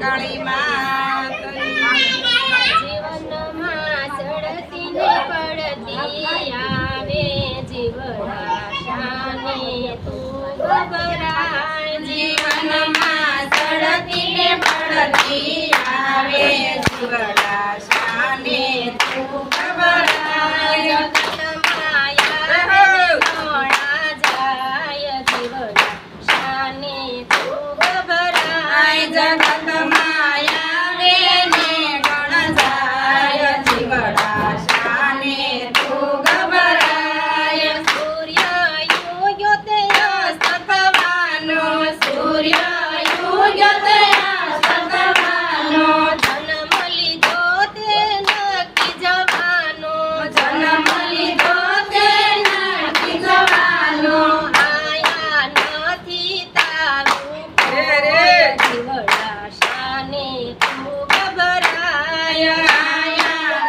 કાળી માત જીવનમાં ચડતી ને પડતી આવે જીવડા શાને તું ગભરાય જીવનમાં ચડતી ને પડતી આવે જીવડા શાને તું ગભરાય જગત માયા ને ગણ જાય જીવડા શાને તું ગભરાય સૂર્ય યુગ્યો તે અસ્ત થવાનો સૂર્ય યુગ્યો તે અસ્ત થવાનો જન્મ લીધો તે નક્કી જવાનો જન્મ લીધો તે નક્કી જવાનો આયા નથી તારું જીવડા શાને તું ગભરાય આયા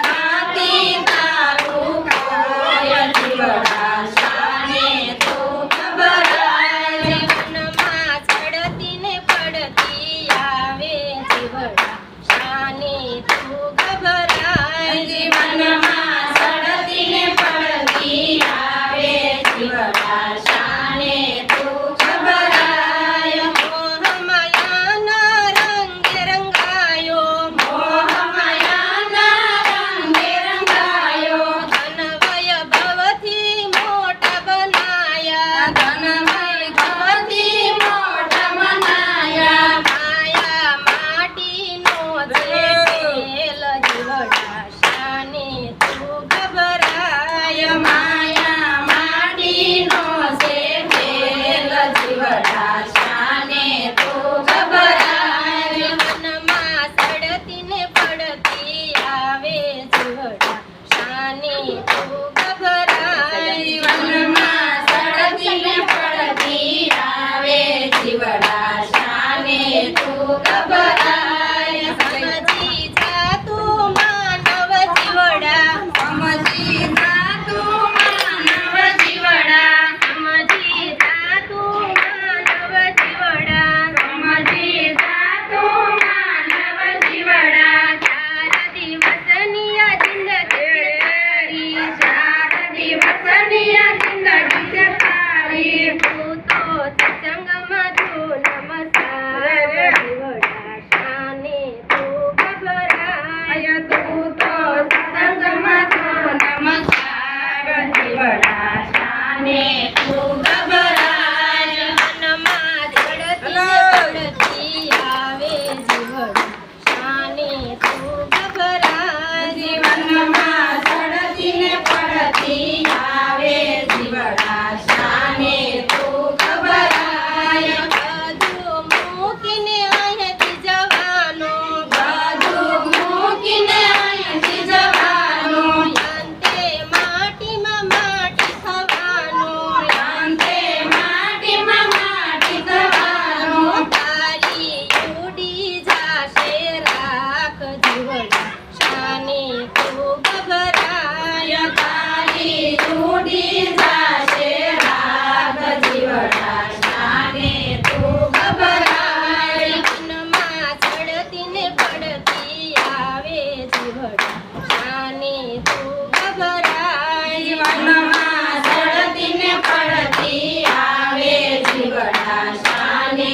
નથી તારું કાય જીવડા શાને તું ગભરાય જીવનમાં ચડતી ને પડતી આવે જીવડા શાને તું ગભરાય જીવનમાં ચડતી ને પડતી આવે જીવડા શાને તું ગભરાય મોહમાયાના રંગે રંગાયો મોહમાયાના રંગે રંગાયો ધનવય ભવથી મોટા બનાયા ધનમય ભવથી મોટા મનાયા માયા માટીનો છે ખેલ જીવડા શાને તું ગભરાય માયા માટીનો છે ખેલ જીવડા શાને તું ગભરાય જીવનમાં ચડતી ને પડતી આવે જીવડા શાને તું ગભરાય જીવનમાં ચડતી ને પડતી આવે જીવડા શાને તું ગભરાય સમજી જા તું માનવ જીવડા સમજી જા તું માનવ જીવડા સમજી જા તું માનવ જીવડા સમજી જા તું માનવ જીવડા 4 દિવસની આ જિંદગી તારી 4 દિવસની આ જિંદગી છે તારી તું તો સત્સંગમાં તું નમસ્કાર જીવડા શાને તું ગભરાય તું તો સત્સંગમાં તો નમસ્કાર જીવડા શાને તું ગભરાય મનમાં ચડતી ને પડતી આવે જીવડા શાને તું ગભરાય જીવનમાં ચડતી ને પડતી આવે જીવડા શાને તું ગભરાય બધું મૂકીને અહીંથી જવાનો બધું મૂકીને અહીંથી જવાનું અંતે માટીમાં માટી થવાનું અંતે માટીમાં માટી થવાનું તારી ઉડી જાશે રાખ જીવડા શાને તું ગભરાય તારી ઉડી જાશે રાગ જીવડા શાને તું ગભરાય મનમાં ચડતી ને પડતી આવે જીવડા શાને તું ગભરાય જીવનમાં ચડતી ને પડતી આવે જીવડા શાને